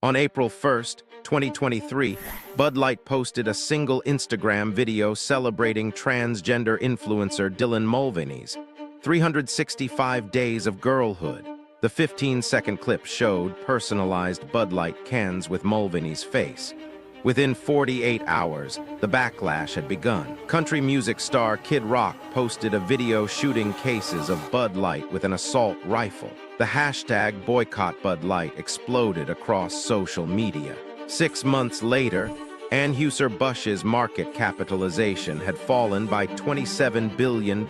On April 1st, 2023, Bud Light posted a single Instagram video celebrating transgender influencer Dylan Mulvaney's 365 Days of Girlhood. The 15-second clip showed personalized Bud Light cans with Mulvaney's face. Within 48 hours, the backlash had begun. Country music star Kid Rock posted a video shooting cases of Bud Light with an assault rifle. The hashtag boycott Bud Light exploded across social media. 6 months later, Anheuser-Busch's market capitalization had fallen by $27 billion.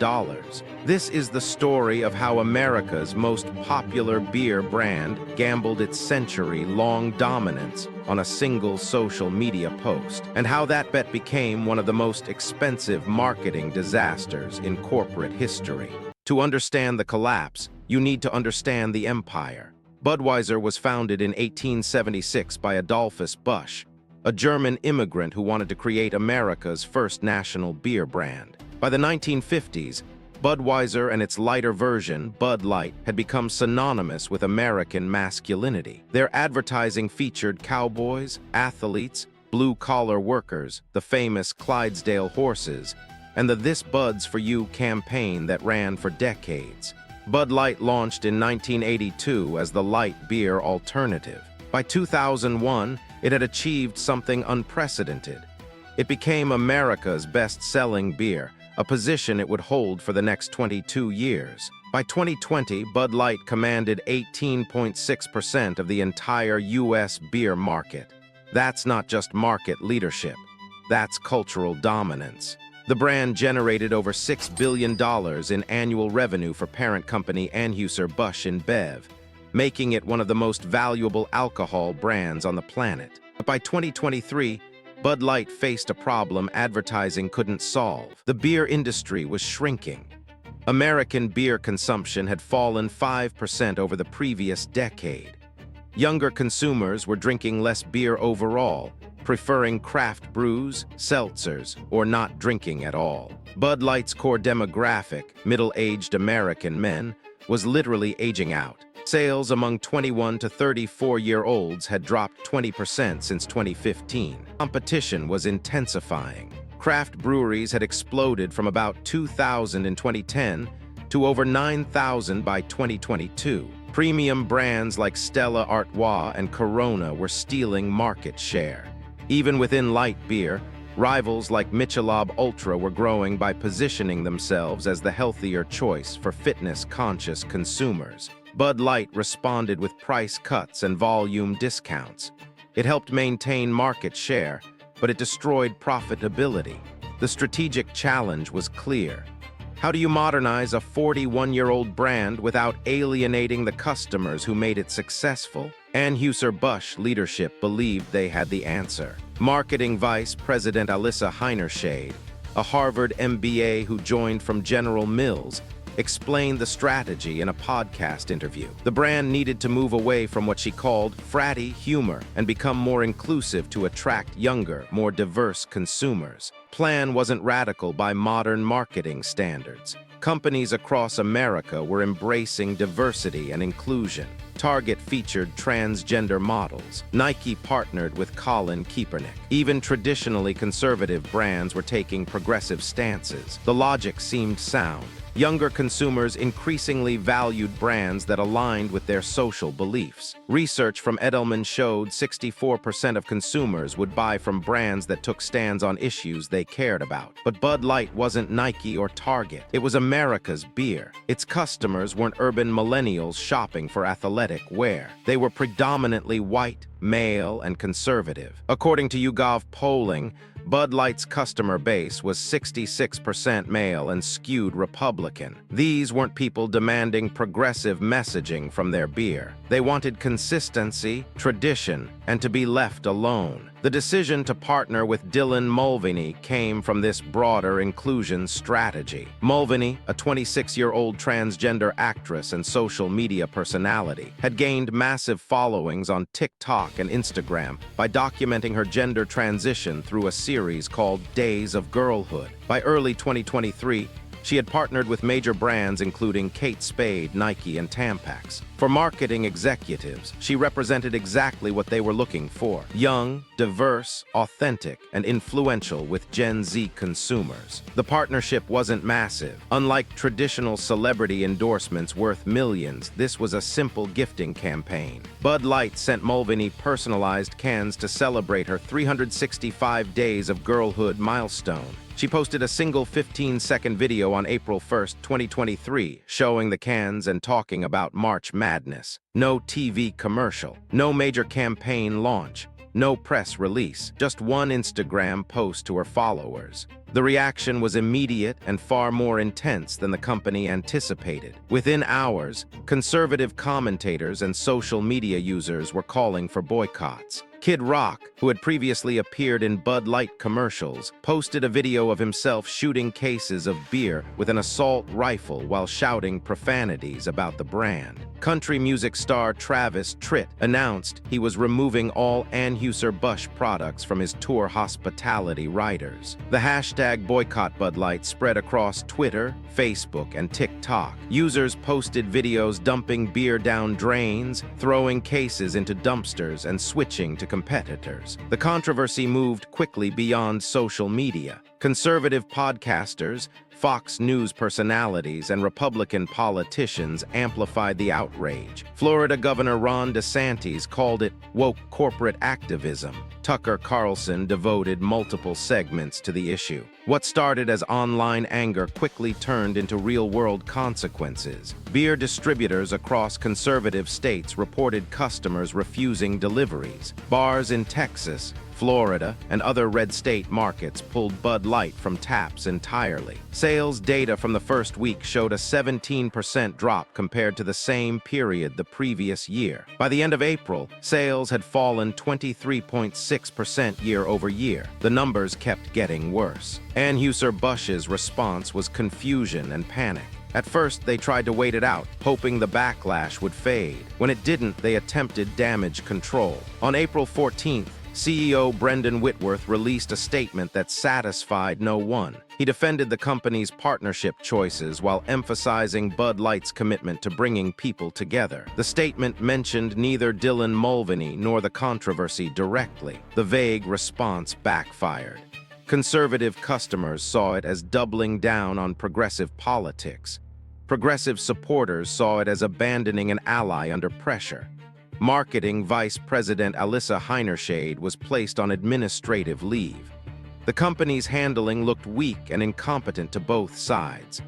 This is the story of how America's most popular beer brand gambled its century-long dominance on a single social media post, and how that bet became one of the most expensive marketing disasters in corporate history. To understand the collapse, you need to understand the empire. Budweiser was founded in 1876 by Adolphus Busch, a German immigrant who wanted to create America's first national beer brand. By the 1950s, Budweiser and its lighter version, Bud Light, had become synonymous with American masculinity. Their advertising featured cowboys, athletes, blue-collar workers, the famous Clydesdale horses, and the This Bud's For You campaign that ran for decades. Bud Light launched in 1982 as the light beer alternative. By 2001, it had achieved something unprecedented. It became America's best-selling beer, a position it would hold for the next 22 years. By 2020, Bud Light commanded 18.6% of the entire U.S. beer market. That's not just market leadership. That's cultural dominance. The brand generated over $6 billion in annual revenue for parent company Anheuser-Busch InBev, making it one of the most valuable alcohol brands on the planet. But by 2023, Bud Light faced a problem advertising couldn't solve. The beer industry was shrinking. American beer consumption had fallen 5% over the previous decade. Younger consumers were drinking less beer overall, preferring craft brews, seltzers, or not drinking at all. Bud Light's core demographic, middle-aged American men, was literally aging out. Sales among 21 to 34-year-olds had dropped 20% since 2015. Competition was intensifying. Craft breweries had exploded from about 2,000 in 2010 to over 9,000 by 2022. Premium brands like Stella Artois and Corona were stealing market share. Even within light beer, rivals like Michelob Ultra were growing by positioning themselves as the healthier choice for fitness-conscious consumers. Bud Light responded with price cuts and volume discounts. It helped maintain market share, but it destroyed profitability. The strategic challenge was clear. How do you modernize a 41-year-old brand without alienating the customers who made it successful? Anheuser-Busch leadership believed they had the answer. Marketing Vice President Alyssa Heinerscheid, a Harvard MBA who joined from General Mills, explained the strategy in a podcast interview. The brand needed to move away from what she called fratty humor and become more inclusive to attract younger, more diverse consumers. Plan wasn't radical by modern marketing standards. Companies across America were embracing diversity and inclusion. Target featured transgender models. Nike partnered with Colin Kaepernick. Even traditionally conservative brands were taking progressive stances. The logic seemed sound. Younger consumers increasingly valued brands that aligned with their social beliefs. Research from Edelman showed 64% of consumers would buy from brands that took stands on issues they cared about. But Bud Light wasn't Nike or Target. It was America's beer. Its customers weren't urban millennials shopping for athletic wear. They were predominantly white, male, and conservative. According to YouGov polling, Bud Light's customer base was 66% male and skewed Republican. These weren't people demanding progressive messaging from their beer. They wanted consistency, tradition, and to be left alone. The decision to partner with Dylan Mulvaney came from this broader inclusion strategy. Mulvaney, a 26-year-old transgender actress and social media personality, had gained massive followings on TikTok and Instagram by documenting her gender transition through a series called Days of Girlhood. By early 2023, she had partnered with major brands including Kate Spade, Nike, and Tampax. For marketing executives, she represented exactly what they were looking for: young, diverse, authentic, and influential with Gen Z consumers. The partnership wasn't massive. Unlike traditional celebrity endorsements worth millions, this was a simple gifting campaign. Bud Light sent Mulvaney personalized cans to celebrate her 365 days of girlhood milestone. She posted a single 15-second video on April 1st, 2023, showing the cans and talking about March Madness. No TV commercial, no major campaign launch, no press release, just one Instagram post to her followers. The reaction was immediate and far more intense than the company anticipated. Within hours, conservative commentators and social media users were calling for boycotts. Kid Rock, who had previously appeared in Bud Light commercials, posted a video of himself shooting cases of beer with an assault rifle while shouting profanities about the brand. Country music star Travis Tritt announced he was removing all Anheuser-Busch products from his tour hospitality riders. The hashtag Boycott Bud Light spread across Twitter, Facebook, and TikTok. Users posted videos dumping beer down drains, throwing cases into dumpsters, and switching to competitors. The controversy moved quickly beyond social media. Conservative podcasters, Fox News personalities, and Republican politicians amplified the outrage. Florida Governor Ron DeSantis called it woke corporate activism. Tucker Carlson devoted multiple segments to the issue. What started as online anger quickly turned into real-world consequences. Beer distributors across conservative states reported customers refusing deliveries. Bars in Texas, Florida, and other red state markets pulled Bud Light from taps entirely. Sales data from the first week showed a 17% drop compared to the same period the previous year. By the end of April, sales had fallen 23.6% year over year. The numbers kept getting worse. Anheuser-Busch's response was confusion and panic. At first, they tried to wait it out, hoping the backlash would fade. When it didn't, they attempted damage control. On April 14th, CEO Brendan Whitworth released a statement that satisfied no one. He defended the company's partnership choices while emphasizing Bud Light's commitment to bringing people together. The statement mentioned neither Dylan Mulvaney nor the controversy directly. The vague response backfired. Conservative customers saw it as doubling down on progressive politics. Progressive supporters saw it as abandoning an ally under pressure. Marketing Vice President Alyssa Heinerscheid was placed on administrative leave. The company's handling looked weak and incompetent to both sides.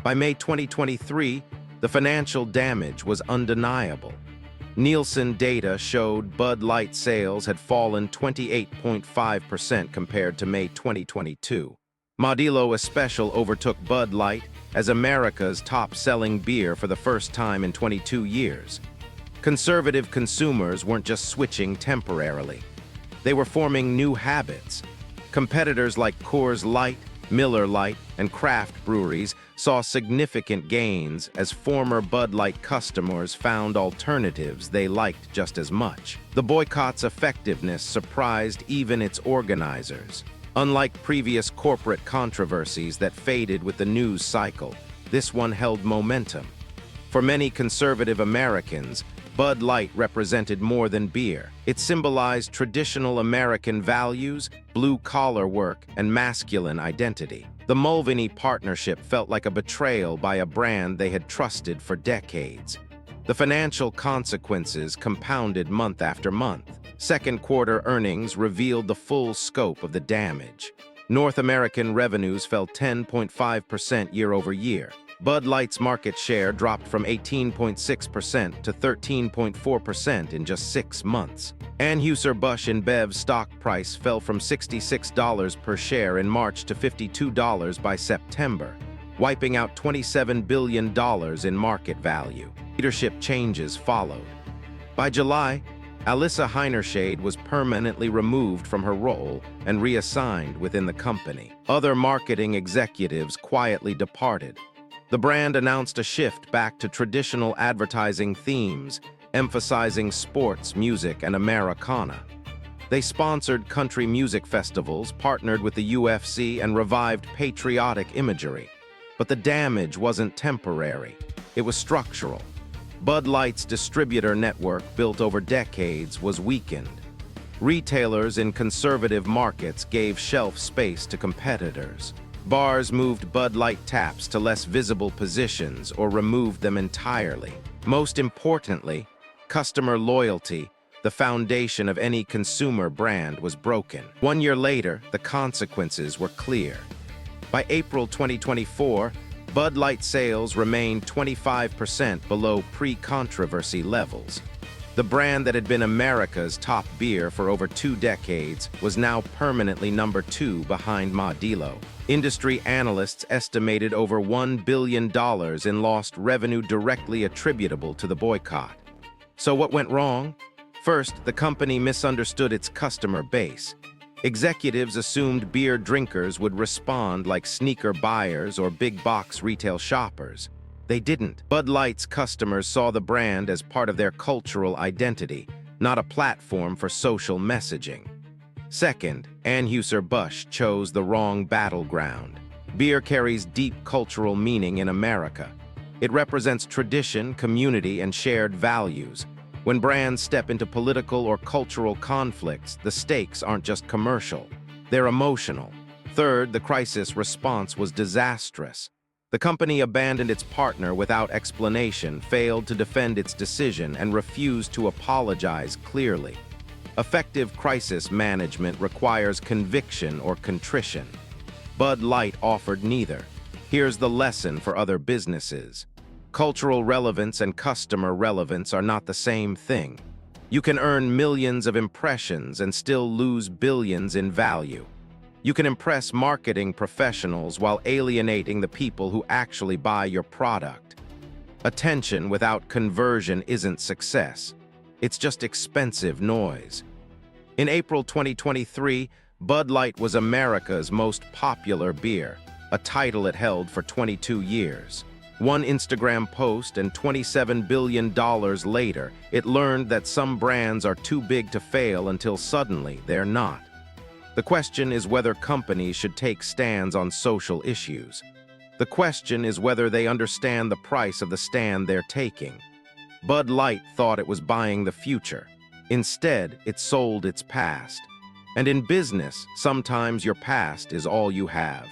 By May 2023, the financial damage was undeniable. Nielsen data showed Bud Light sales had fallen 28.5% compared to May 2022. Modelo Especial overtook Bud Light as America's top-selling beer for the first time in 22 years. Conservative consumers weren't just switching temporarily. They were forming new habits. Competitors like Coors Light, Miller Lite, and craft breweries saw significant gains as former Bud Light customers found alternatives they liked just as much. The boycott's effectiveness surprised even its organizers. Unlike previous corporate controversies that faded with the news cycle, this one held momentum. For many conservative Americans, Bud Light represented more than beer. It symbolized traditional American values, blue-collar work, and masculine identity. The Mulvaney partnership felt like a betrayal by a brand they had trusted for decades. The financial consequences compounded month after month. Second quarter earnings revealed the full scope of the damage. North American revenues fell 10.5% year over year. Bud Light's market share dropped from 18.6% to 13.4% in just 6 months. Anheuser-Busch InBev stock price fell from $66 per share in March to $52 by September, wiping out $27 billion in market value. Leadership changes followed. By July, Alyssa Heinerscheid was permanently removed from her role and reassigned within the company. Other marketing executives quietly departed. The brand announced a shift back to traditional advertising themes, emphasizing sports, music, and Americana. They sponsored country music festivals, partnered with the UFC, and revived patriotic imagery. But the damage wasn't temporary. It was structural. Bud Light's distributor network, built over decades, was weakened. Retailers in conservative markets gave shelf space to competitors. Bars moved Bud Light taps to less visible positions or removed them entirely. Most importantly, customer loyalty, the foundation of any consumer brand, was broken. 1 year later, the consequences were clear. By April 2024, Bud Light sales remained 25% below pre-controversy levels. The brand that had been America's top beer for over 2 decades was now permanently number 2 behind Modelo. Industry analysts estimated over $1 billion in lost revenue directly attributable to the boycott. So what went wrong? First, the company misunderstood its customer base. Executives assumed beer drinkers would respond like sneaker buyers or big-box retail shoppers. They didn't. Bud Light's customers saw the brand as part of their cultural identity, not a platform for social messaging. Second, Anheuser-Busch chose the wrong battleground. Beer carries deep cultural meaning in America. It represents tradition, community, and shared values. When brands step into political or cultural conflicts, the stakes aren't just commercial, they're emotional. Third, the crisis response was disastrous. The company abandoned its partner without explanation, failed to defend its decision, and refused to apologize clearly. Effective crisis management requires conviction or contrition. Bud Light offered neither. Here's the lesson for other businesses. Cultural relevance and customer relevance are not the same thing. You can earn millions of impressions and still lose billions in value. You can impress marketing professionals while alienating the people who actually buy your product. Attention without conversion isn't success. It's just expensive noise. In April 2023, Bud Light was America's most popular beer, a title it held for 22 years. One Instagram post and $27 billion later, it learned that some brands are too big to fail until suddenly they're not. The question is whether companies should take stands on social issues. The question is whether they understand the price of the stand they're taking. Bud Light thought it was buying the future. Instead, it sold its past. And in business, sometimes your past is all you have.